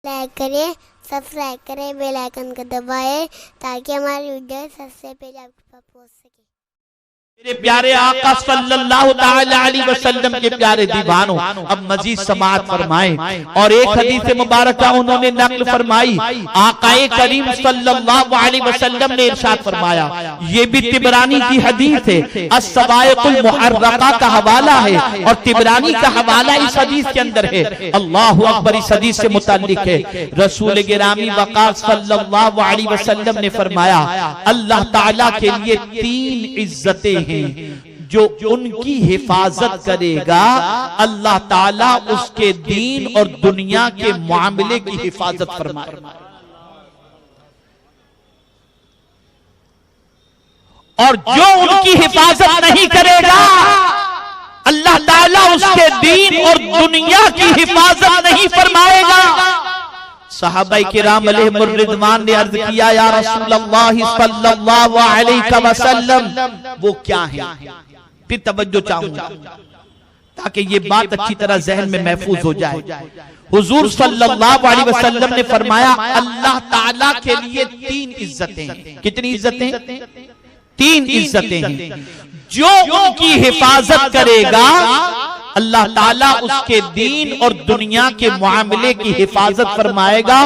Like करें, subscribe करें, bell icon को दबाएं ताकि हमारी वीडियो सबसे पहले आपके पास पहुंच सके। मेरे प्यारे आका सल्लल्लाहु ताला अलैहि वसल्लम के प्यारे दीवानों, अब मजीद समाअत फरमाएं। और एक हदीस मुबारका उन्होंने नक्ल फरमाई। आकाए करीम सल्लल्लाहु अलैहि वसल्लम ने इरशाद फरमाया, ये भी तिबरानी की हदीस है, अस्सवाइकुल मुहर्रका का हवाला है और तिबरानी का हवाला इस हदीस के अंदर है। अल्लाहु अकबर इस हदीस से मुताल्लिक है। रसूल गिरामी वक़ार सल्लल्लाहु अलैहि वसल्लम ने फरमाया, अल्लाह ताला के लिए 3 इज्जतें हैं, जो उनकी हिफाजत करेगा अल्लाह ताला उसके दीन और दुनिया के मामले की हिफाजत फरमाएगा। और जो उनकी हिफाजत नहीं करेगा अल्लाह ताला उसके दीन और दुनिया की हिफाजत नहीं फरमाएगा। सहाबाए किराम अलैहिमुर रिज़वान ने अर्ज किया, या रसूलल्लाह सल्लल्लाहु अलैहि वसल्लम, वो क्या है? फिर तवज्जो चाहूंगा ताकि ये बात अच्छी तरह जहन में महफूज हो जाए। हुजूर सल्लल्लाहु अलैहि वसल्लम ने फरमाया, अल्लाह ताला के लिए 3 इज्जतें हैं। कितनी इज्जतें? 3 इज्जतें हैं। जो उनकी हिफाजत करेगा अल्लाह ताला उसके दीन और दुनिया के मामले की हिफाजत फरमाएगा,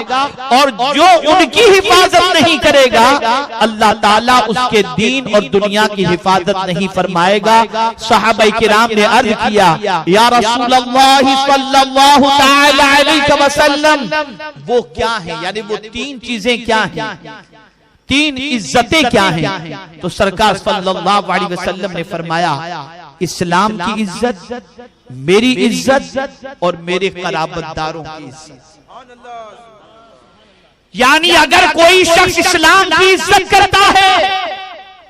और जो उनकी हिफाजत नहीं करेगा अल्लाह ताला उसके दीन और दुनिया की हिफाजत नहीं फरमाएगा। सहाबाए किराम ने अर्ज किया, या रसूलल्लाह सल्लल्लाहु ताला अलैहि वसल्लम, वो क्या है? यानी वो 3 चीजें क्या हैं? 3 इज्जतें क्या हैं? तो सरकार सल्लल्लाहु अलैहि वसल्लम ने फरमाया, इस्लाम की इज्जत, मेरी इज्जत और मेरे क़राबतदारों की इज्जत। यानी अगर कोई शख्स इस्लाम की इज्जत करता है,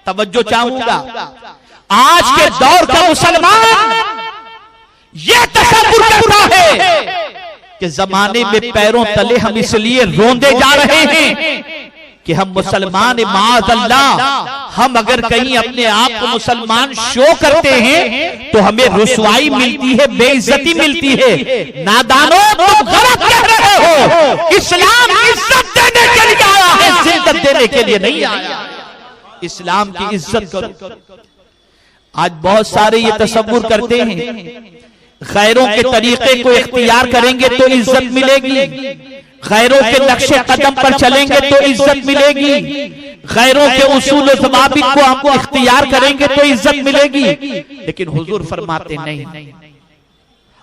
तवज्जो चाहूंगा, आज के दौर का मुसलमान यह तसव्वुर करता है कि जमाने में पैरों तले हम इसलिए रोंदे जा रहे हैं कि हम मुसलमान, माअज़ल्लाह, हम अगर कहीं अपने आप को मुसलमान शो करते हैं तो हमें रुसवाई मिलती है, बेइज्जती मिलती है। नादानों, तुम गलत कह रहे हो। इस्लाम इज्जत देने के लिए आया है, जिल्लत देने के लिए नहीं आया। इस्लाम की इज्जत करो। आज बहुत सारे ये तसव्वुर करते हैं, गैरों के तरीके को इख्तियार करेंगे तो इज्जत मिलेगी, गैरों के नक्शे कदम पर चलेंगे तो इज्जत मिलेगी, गैरों के उसूल और ज़वाबित को हम इख्तियार करेंगे तो इज्जत मिलेगी। लेकिन हुजूर फरमाते नहीं,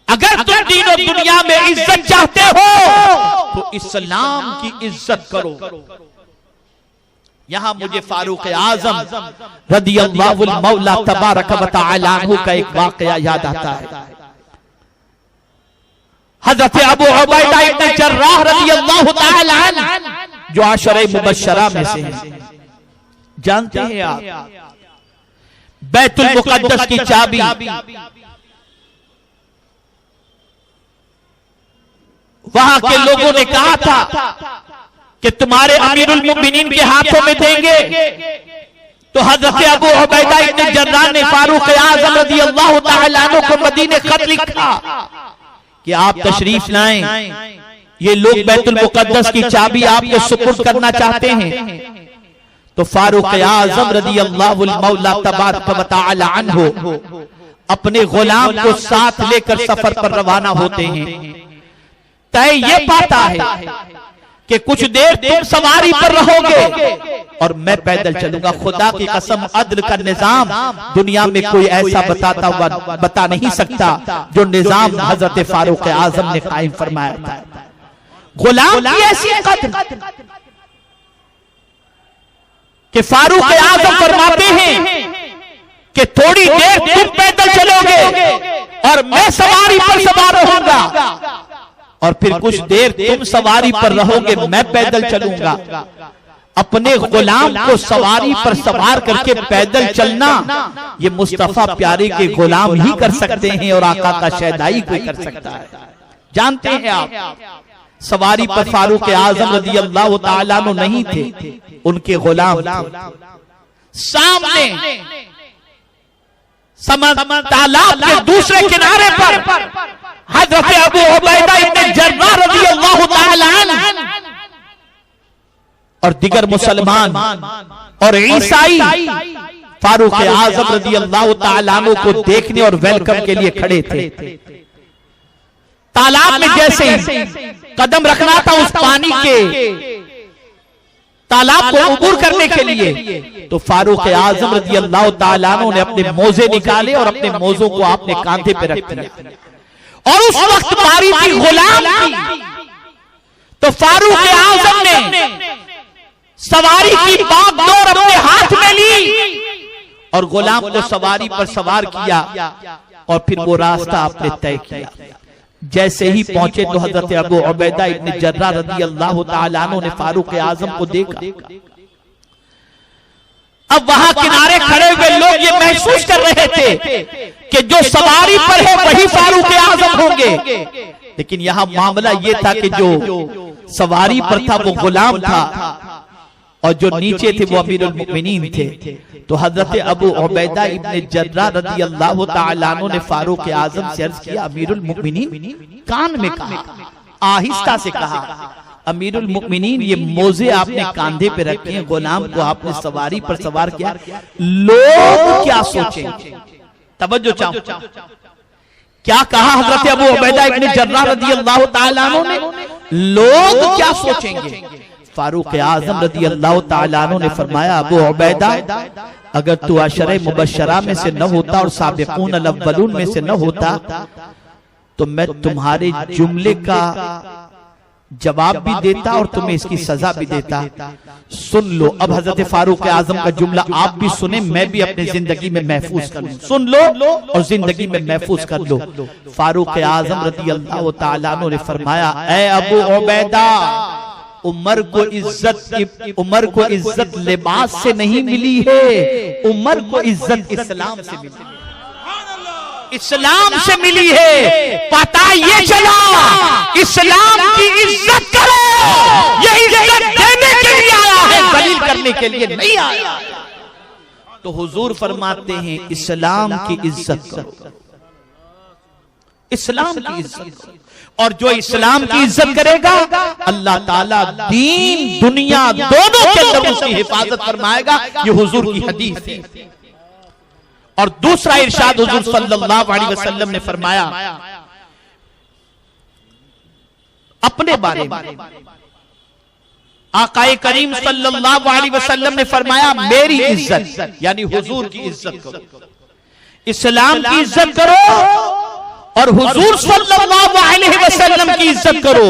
अगर तुम दीन और दुनिया में इज्जत चाहते हो तो इस्लाम की इज्जत करो। यहां मुझे फारूक आजम रदियल्लाहु मौला तबारक व तआला अन्हु का एक वाकया याद आता है। हज़रत अबू उबैदा इब्न जर्राह रज़ियल्लाहु ताला अन्हु, जो आशरे मुबश्शरा में से हैं, जानते हैं आप, बैतुल मुक़द्दस की चाबी वहां के लोगों ने कहा था कि तुम्हारे अमीरुल मुमिनीन के हाथों में देंगे। तो हज़रत अबू उबैदा इब्न जर्राह ने फारूक आज़म रज़ियल्लाहु ताला अन्हु को मदीने खत लिखा कि आप तशरीफ लाएं, ये लोग बैतुल मुक़द्दस की चाबी आपके सुपुर्द करना चाहते हैं। तो फारूक आज़म रज़ियल्लाहु मौला तबारक व तआला अन्हु अपने गुलाम को साथ लेकर सफर पर रवाना होते हैं। तय ये पाता है कि कुछ देर तुम सवारी पर रहोगे और मैं पैदल चलूंगा। खुदा की कसम, अदल का निजाम दुनिया में कोई ऐसा बताता हुआ बता नहीं सकता जो निजाम हजरत फारूक आजम ने कायम फरमाया था। गुलाम की ऐसी कद्र कि फारूक आजम फरमाते हैं कि थोड़ी देर तुम पैदल चलोगे और मैं सवारी पर सवार रहूंगा, और फिर कुछ देर तुम सवारी पर रहोगे, मैं पैदल चलूंगा। अपने गुलाम को सवारी पर सवार करके पैदल चलना ये मुस्तफा प्यारे के गुलाम ही कर सकते हैं और आका का शहदाई कोई कर सकता है। जानते हैं आप, सवारी पर फारूक आजम रज़ियल्लाहु ताला अन्हु नहीं थे, उनके गुलाम सामने तालाब के दूसरे किनारे पर हजरत अबू उबैदा इब्न जर्राह रज़ियल्लाहु ताला अन्हु और दिगर मुसलमान और ईसाई फारूक आजम रज़ी अल्लाह ताला अन्हु को देखने और वेलकम के लिए खड़े थे। तालाब में जैसे ही कदम रखना था उस पानी के तालाब को उबूर करने के लिए, तो फारूक आजम रज़ी अल्लाह ताला अन्हु ने अपने मोजे निकाले और अपने मोजों को अपने कांधे पे रख दिया। और उस वक्त बारी थी गुलाम की, तो फारूक आजम ने सवारी की बागडोर अपने हाथ में ली और गुलाम को सवारी पर सवार किया और फिर वो रास्ता आपने तय किया। जैसे ही पहुंचे तो हजरत अबू उबैदा इब्न जर्राह रज़ी अल्लाह ताला अन्हु ने फारूक आजम को देखा। अब वहां किनारे खड़े हुए लोग ये महसूस कर रहे थे कि जो सवारी पर है वही फारूक आजम होंगे, लेकिन यहां मामला ये था कि जो सवारी पर था वो गुलाम था और जो नीचे थे वो अमीरुल मुमिनीन थे। तो हजरत अबू उबैदा इब्न जर्राह रज़ी अल्लाह ताला अन्हु ने फारूक आजम से अर्ज किया, अमीरुल मुमिनीन, कान में कहा, आहिस्ता से कहा, अमीरुल मुमिनीन ये मोजे आपने कांधे पे रखे हैं, गुलाम को आपने सवारी पर सवार किया, लोग क्या सोचेंगे? तवज्जो चाहूं, क्या कहा हजरत अबू उबैदा इब्न जर्राह रज़ी अल्लाह ताला अन्हु ने? लोग क्या सोचेंगे? फारूक आजम रज़ी अल्लाह ताला अन्हु ने फरमाया, अबू उबैदा अगर तू अशरे मुबश्शरा में से न होता और साबिकून अल-अव्वलून में से न होता तो मैं तुम्हारे जुमले का जवाब भी देता और तुम्हें इसकी सजा भी देता। सुन लो, अब हजरत फारूक आजम का जुमला आप भी सुने, मैं भी अपनी जिंदगी में महफूज कर लूं। सुन लो और जिंदगी में महफूज कर लो। फारूक आजम रज़ी अल्लाह ताला अन्हु ने फरमाया, ऐ अबू उबैदा, उमर को इज्जत लिबास से नहीं मिली है, उमर को इज्जत इस्लाम से मिली है, इस्लाम से मिली है। पता ये चला इस्लाम की इज्जत करो, ये इज्जत देने के लिए आया है, दलील करने के लिए नहीं आया। तो हुजूर फरमाते हैं इस्लाम की इज्जत करो, इस्लाम की इज्जत करो, और जो इस्लाम की इज्जत करेगा अल्लाह ताला दीन दुनिया दोनों के अंदर उसकी हिफाजत फरमाएगा। ये हुजूर की हदीस है। और दूसरा इरशाद हुजूर सल्लल्लाहु अलैहि वसल्लम ने फरमाया अपने बारे में, आकाए करीम सल्लल्लाहु अलैहि वसल्लम ने फरमाया, मेरी इज्जत यानी हुजूर की इज्जत करो, इस्लाम की इज्जत करो और हुजूर सल्लल्लाहु अलैहि वसल्लम की इज्जत करो।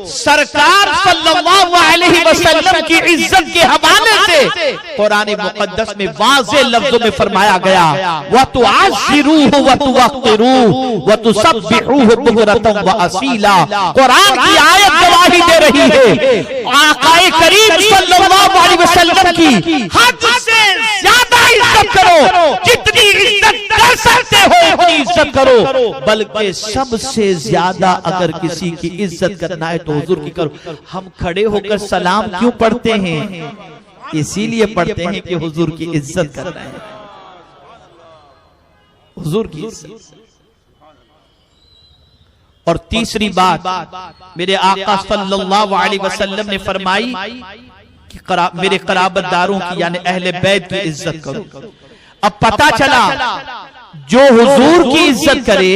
सरकार सल्लल्लाहु अलैहि वसल्लम की इज्जत के हवाले से कुरान मुकद्दस में वाज़े लफ्जों में फरमाया गया, व तुअज़्ज़िरूहु व तुवक़्क़िरूहु व तुसब्बिहूहु बुक्रतन व असीला। कुरान की आयत गवाही दे रही है, आकाए करीम सल्लल्लाहु अलैहि वसल्लम की हद से ज्यादा इज्जत करो, जितनी इज्जत कर सकते हो उतनी इज्जत करो, बल्कि सबसे ज्यादा अगर किसी की इज्जत करना है तो हुजूर की करो। हम खड़े होकर सलाम क्यों पढ़ते हैं? इसीलिए पढ़ते हैं कि हुजूर की इज्जत करना है, हुजूर की इज्जत। और तीसरी बात मेरे आका सल्लल्लाहु अलैहि वसल्लम ने फरमाई कि मेरे कराबतदारों की यानी अहले बैत की इज्जत करो। अब पता चला जो हुजूर की इज्जत करे,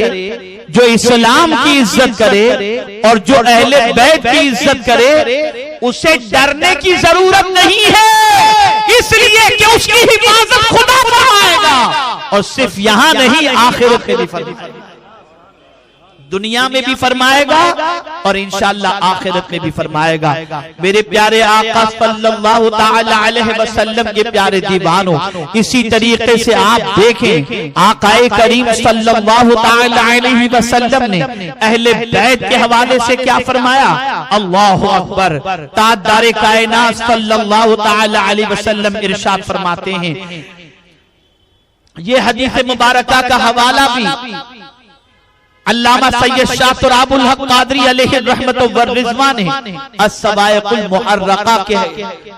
जो इस्लाम की इज्जत करे और जो अहले बैत की इज्जत करे, उसे डरने की जरूरत नहीं है, इसलिए कि उसकी हिफाजत खुदा फरमाएगा। और सिर्फ यहां नहीं, आखिरत में भी फरमाएगा, दुनिया में भी फरमाएगा और इंशाअल्लाह आखिरत में भी फरमाएगा। मेरे प्यारे आका सल्लल्लाहु ताला अलैहि वसल्लम के प्यारे दीवानों, इसी तरीके से आप देखें आकाए करीम सल्लल्लाहु ताला अलैहि वसल्लम ने अहले बैत के हवाले से क्या फरमाया? अल्लाहु अकबर। ताजदारे कायनात सल्लल्लाहु ताला अलैहि वसल्लम इरशाद फरमाते हैं, ये हदीस मुबारका का हवाला भी अल्लामा सैयद शाह तुराबुल हक कादरी अलैहि रहमत व रिज़वान ने अस-सवाइकुल मुहर्रका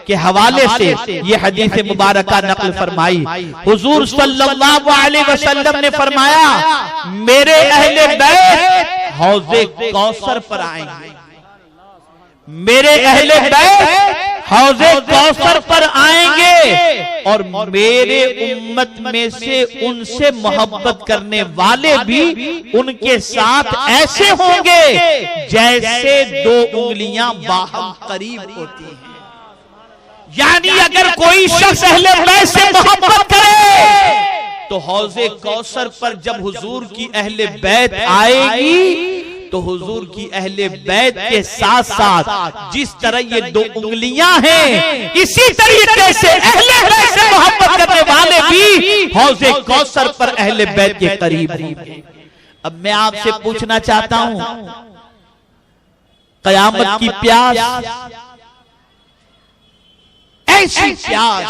के हवाले से ये हदीस मुबारका नकल फरमाई। हुजूर सल्लल्लाहु अलैहि वसल्लम ने फरमाया, मेरे अहले बैत हौज़े कौसर पर आएंगे, मेरे अहले बैत हौज़े कौसर पर आएंगे और मेरे उम्मत में से उनसे मोहब्बत करने वाले भी उनके साथ ऐसे होंगे जैसे दो उंगलियां बाहम करीब होती हैं। यानी अगर कोई शख्स अहले बैत से मोहब्बत करे तो हौज़े कौसर पर जब हुजूर की अहले बैत आएगी तो हुजूर की अहले बैत के साथ साथ जिस तरह ये दो उंगलियां हैं, इसी तरीके से अहले बैत से मोहब्बत करने वाले भी हौज़े कौसर पर अहले बैत के करीब होंगे। अब मैं आपसे पूछना चाहता हूं, क़यामत की प्यास, ऐसी प्यास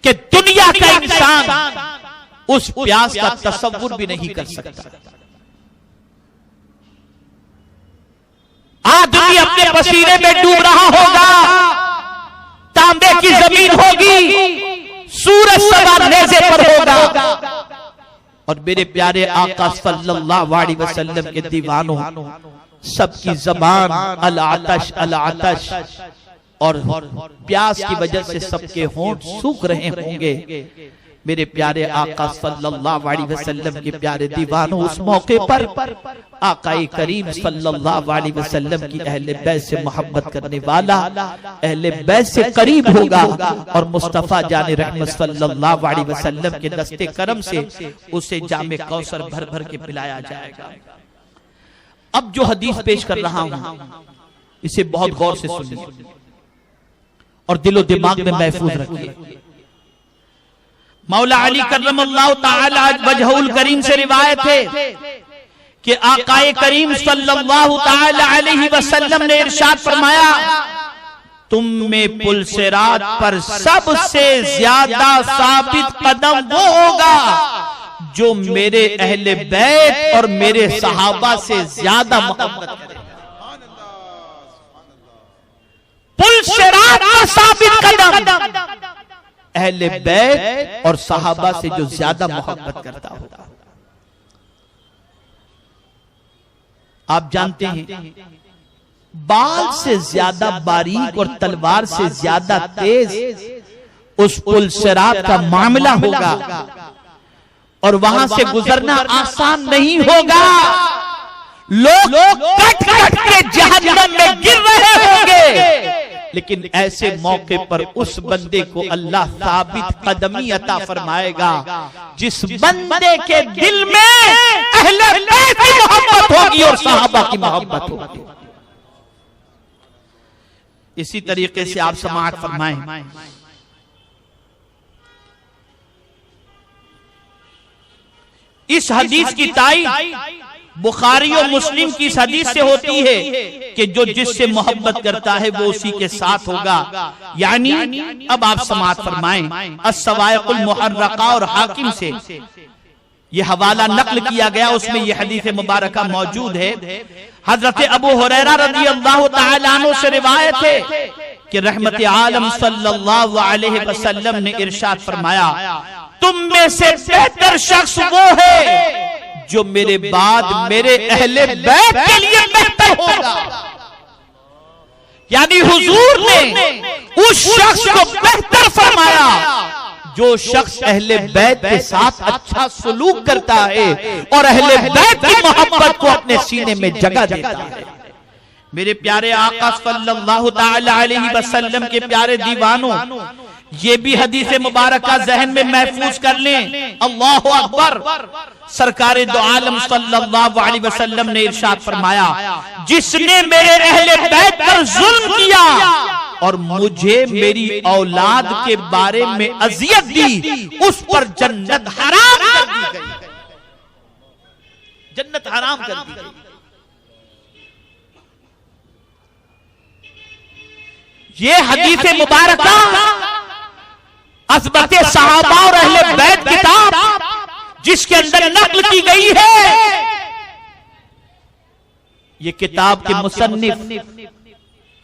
कि दुनिया का इंसान उस प्यास का तसव्वुर भी नहीं कर सकता। आदमी अपने पसीने में डूब रहा होगा, तांबे की जमीन होगी, सूरज सवार नेज़े पर होगा और मेरे प्यारे आका सल्लल्लाहु अलैहि वसल्लम के दीवानों, सबकी जबान अल आतश अल आतश और प्यास की वजह से सबके होंठ सूख रहे होंगे। मेरे प्यारे आका सल्लल्लाहु अलैहि वसल्लम के प्यारे दीवानों, उस मौके पर आकाए करीम सल्लल्लाहु अलैहि वसल्लम की अहले बैत से मोहब्बत करने वाला अहले बैत से करीब होगा और मुस्तफा जाने रहमत सल्लल्लाहु अलैहि वसल्लम के दस्ते करम से उसे जामे कौसर भर भर के पिलाया जाएगा। अब जो हदीस पेश कर रहा हूं, इसे बहुत गौर से सुनिए और दिलो दिमाग में महफूज रखिए। मौला अली करमल्लाहु ताला वजहुल करीम से रिवायत है कि आकाए करीम सल्लल्लाहु ताला अलैहि वसल्लम ने इरशाद फरमाया, तुम में पुल सिरात पर सबसे ज्यादा साबित कदम वो होगा जो मेरे अहले बैत और मेरे सहाबा से ज्यादा मोहब्बत करे। पुल सिरात पर साबित कदम अहले बैत और सहाबा से जो ज्यादा मोहब्बत करता होगा। आप जानते हैं, बाल से ज्यादा बारीक और तलवार से ज्यादा तेज उस पुल सिरात का मामला होगा और वहां से गुजरना आसान नहीं होगा। लोग कट कट के जहन्नम में गिर रहे होंगे, लेकिन ऐसे मौके पर उस बंदे को अल्लाह साबित कदमी अता फरमाएगा जिस बंदे के दिल में अहले बैत की मोहब्बत होगी और सहाबा की मोहब्बत होगी। इसी तरीके से आप समाअत फरमाएं, इस हदीस की ताईद बुखारी और मुस्लिम की इस हदीस से होती है कि जो जिससे मोहब्बत करता है वो उसी के साथ होगा। यानी अब आप समाअत फरमाएं, अस्सवाइकुल मुहर्रका और हाकिम से ये हवाला नकल किया गया, उसमें ये हदीस मुबारका मौजूद है। हजरत अबू हुरैरा रज़ियल्लाहु तआला अन्हु से रिवायत है कि रहमत आलम सल्लल्लाहु अलैहि वसल्लम ने इरशाद फरमाया, तुम में से बेहतर शख्स वो है जो मेरे बाद मेरे अहले बैत के लिए बेहतर होगा। यानी हुजूर ने उस शख्स को बेहतर फरमाया जो शख्स अहले बैत के साथ अच्छा सलूक करता है और अहले बैत की मोहब्बत को अपने सीने में जगह देता है। मेरे प्यारे आका सल्लल्लाहु ताला अलैहि वसल्लम के प्यारे दीवानों, ये भी हदीस मुबारक का जहन में महफूज कर लें। अल्लाहु अकबर। सरकारे दो आलम सल्लल्लाहु अलैहि वसल्लम ने इरशाद फरमाया, जिसने मेरे अहले बैत पर जुल्म किया और मुझे मेरी औलाद के बारे में अजियत दी, उस पर जन्नत हराम कर दी गई। जन्नत हराम कर दी गई। ये हदीस मुबारका अज़मत सहाबा और अहले बैत किताब जिसके अंदर नकल की गई है, ये किताब के मुसन्निफ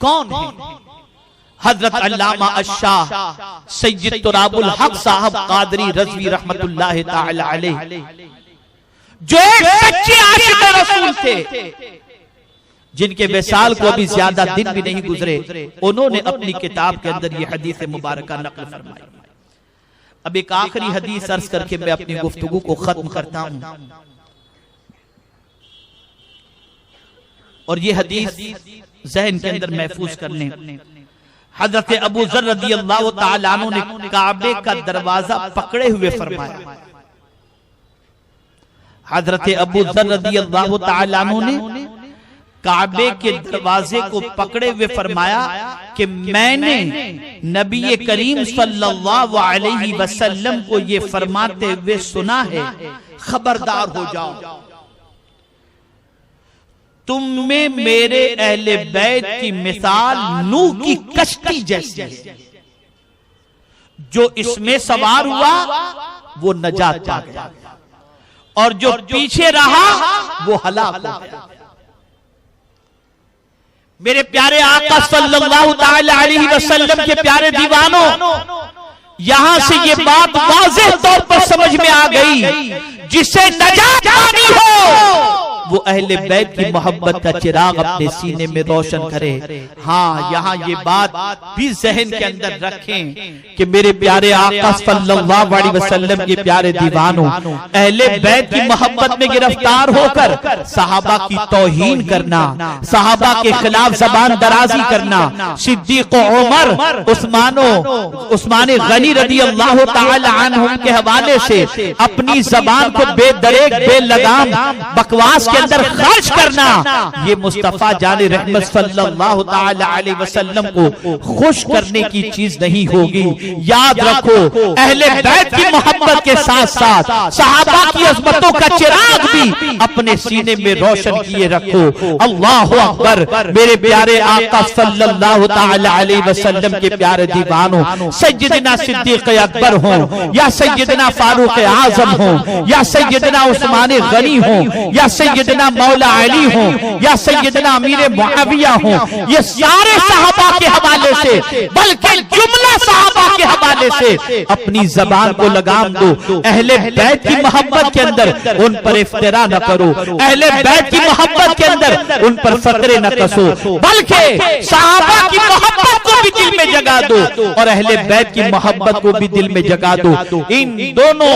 कौन है? हजरत अल्लामा अश-शाह सय्यद तुराबुल हक साहब कादरी रज़वी रहमतुल्लाह ताला अलैह, जो एक सच्चे आशिक़ रसूल थे, जिनके विसाल को अभी ज्यादा दिन भी नहीं गुजरे, उन्होंने अपनी किताब के अंदर ये हदीस मुबारका नकल फरमाई। अब एक आखिरी हदीस अर्ज करके मैं अपनी गुफ्तगू को खत्म करता हूं, और ये हदीस ज़हन के अंदर महफूज कर लें। हजरत अबू ज़र रज़ियल्लाहु ताला अन्हु ने काबे का दरवाजा पकड़े हुए फरमाया। हजरत अबू ज़र रज़ियल्लाहु ताला अन्हु ने काबे के दरवाजे को पकड़े हुए फरमाया कि मैंने नबी करीम सल्लल्लाहु अलैहि वसल्लम को ये फरमाते हुए सुना है, खबरदार हो जाओ, तुम में मेरे अहले बैत की मिसाल नूह की कश्ती जैसी है, जो इसमें सवार हुआ वो नजात पा गया और जो पीछे रहा वो हलाक हो गया। मेरे प्यारे आका सल्लल्लाहु ताला अलैहि वसल्लम के प्यारे दीवानों, यहां से ये बात वाज़ेह तौर पर समझ में आ गई, जिसे नजात पानी हो वो अहले बैत की मोहब्बत का चिराग अपने सीने में रोशन करे। हाँ, यहाँ ये बात भी जहन के अंदर रखें कि मेरे प्यारे आका सल्लल्लाहु अलैहि वसल्लम के प्यारे दीवानों, अहले बैत की मोहब्बत में गिरफ्तार होकर सहाबा की तौहीन करना, सहाबा के खिलाफ जबान दराजी करना, सिद्दीक उमर, उस्मान गनी रज़ियल्लाहु ताला अन्हुम के हवाले से अपनी जबान को बेदरेक बेलगाम बकवास के अंदर खर्च करना, ये मुस्तफा जाने रहमत सल्लल्लाहु ताला अलैहि वसल्लम को खुश करने की चीज नहीं होगी। याद रखो, अहले बैत की मोहब्बत के साथ साथ सहाबा की अज़मतों का चिराग भी अपने सीने में रोशन किए रखो। अल्लाहु अकबर। मेरे प्यारे आका सल्लल्लाहु ताला अलैहि वसल्लम के प्यारे दीवानों, सय्यदना सिद्दीक अकबर हो या सय्यदना फारूक आजम हो या सय्यदना उस्मान गनी हो या सय्यदना मौला अली हो या सय्यदना अमीर मुआविया हो, ये सारे सहाबा के हवाले से, बल्कि जुमला सहाबा के हवाले से अपनी जबान को लगाम दो। अहले बैत की मोहब्बत के अंदर उन पर इफ्तिरा न करो, अहले बैत की मोहब्बत के अंदर उन पर फकरे न कसो, बल्कि सहाबा की मोहब्बत को भी दिल में जगा दो और अहले बैत की मोहब्बत को भी दिल में जगा दो। इन दोनों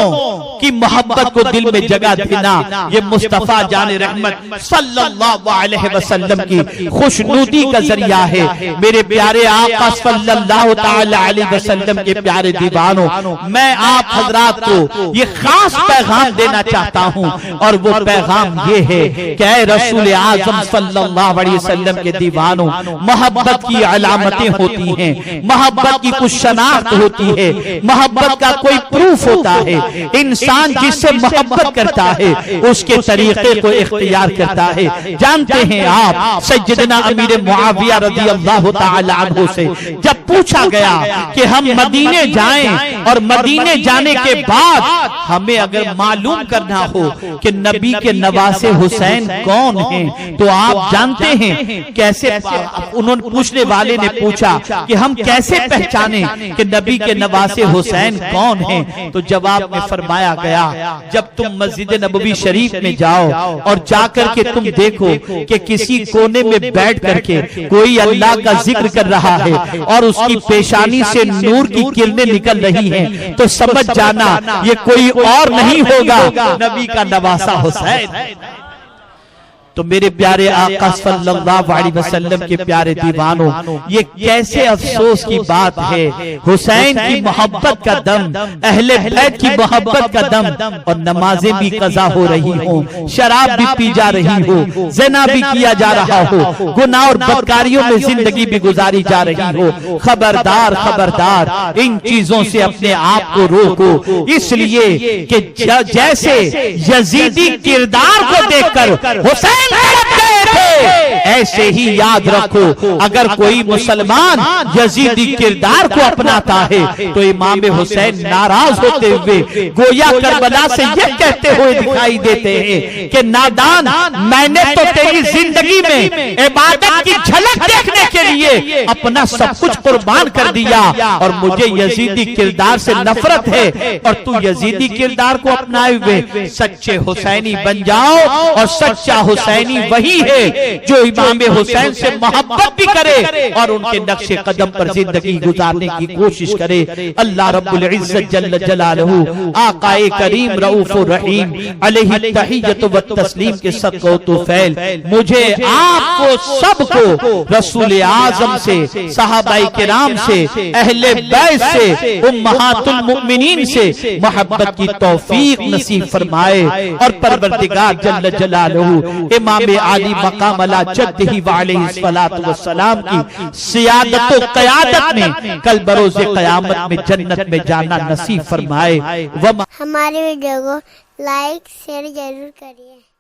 की मोहब्बत को दिल में जगा देना ये मुस्तफा जाने रहमत सल्लल्लाहु अलैहि वसल्लम की खुशनुदी का जरिया है। मेरे प्यारे आका सल्लल्लाहु ताला अलैहि वसल्लम के प्यारे दीवानों, मैं आप हजरात को ये खास पैगाम देना चाहता हूँ और वो पैगाम ये है कि ऐ रसूल आज़म सल्लल्लाहु अलैहि वसल्लम के दीवानों, मोहब्बत की अलामतें होती हैं, मोहब्बत की कुछ शनाख्त होती है, मोहब्बत का कोई प्रूफ होता है। इंसान जिससे मोहब्बत करता है उसके तरीके को इख्तियार करता है। जानते हैं आप, सय्यदना अमीर मुआविया रज़ियल्लाहु ताला अन्हु से जब पूछा गया कि हम मदीने जाएं और मदीने जाने के बाद हमें अगर मालूम करना हो कि नबी के नवासे हुसैन कौन हैं, तो आप जानते हैं कैसे, उन्होंने पूछने वाले ने पूछा कि हम कैसे पहचाने कि नबी के नवासे हुसैन कौन हैं, तो जवाब में फरमाया गया, जब तुम मस्जिद नबवी शरीफ में जाओ और जाकर के तुम देखो कि किसी कोने में बैठ करके कोई अल्लाह का जिक्र कर रहा है और उसकी पेशानी से नूर की किरणें निकल रही हैं, तो समझ जाना ये कोई और नहीं होगा, नबी का नवासा हुसैन। तो मेरे प्यारे आका सल्लल्लाहु अलैहि वसल्लम के प्यारे दीवानों, ये कैसे अफसोस की बात है, हुसैन की मोहब्बत का दम, अहले बैत की मोहब्बत का दम, और नमाजें भी कज़ा हो रही हो, शराब भी पी जा रही हो, ज़िना भी किया जा रहा हो, गुनाह और बदकारियों में जिंदगी भी गुजारी जा रही हो। खबरदार खबरदार, इन चीजों से अपने आप को रोको, इसलिए कि जैसे यजीदी किरदार को देखकर हुसैन ऐसे ही याद रखो, अगर कोई मुसलमान यजीदी किरदार को अपनाता है तो इमाम हुसैन नाराज होते हुए गोया करबला से यह कहते हुए दिखाई देते हैं कि नादान, मैंने तो तेरी जिंदगी में इबादत की झलक देखने के लिए अपना सब कुछ कुर्बान कर दिया और मुझे यजीदी किरदार से नफरत है, और तू यजीदी किरदार को अपनाए हुए सच्चे हुसैनी बन जाओ। और सच्चा हुसैनी वही है जो इमाम हुसैन से मोहब्बत भी करे और उनके नक्शे कदम पर जिंदगी गुजारने की कोशिश करे। अल्लाह रब्बुल इज्जत जल्ल जलालहू आकाए करीम रऊफुर रहीम अलैहि तहियतु व तस्लीम के सदक़ो तुफैल मुझे आपको सबको रसूल आजम से, सहाबाए किराम से, अहले बैत से, उम्महातुल मुमिनीन से मोहब्बत की तौफीक नसीब फरमाए और परवरदिगार जल्ल जलालहू इमाम आली मकाम अला जद्दिही व अलैहि सलातु व सलाम की सियादत व क़यादत में कल बरोज़े क़यामत में जन्नत में जाना नसीब फरमाए। हमारे वीडियो को लाइक शेयर जरूर करिए।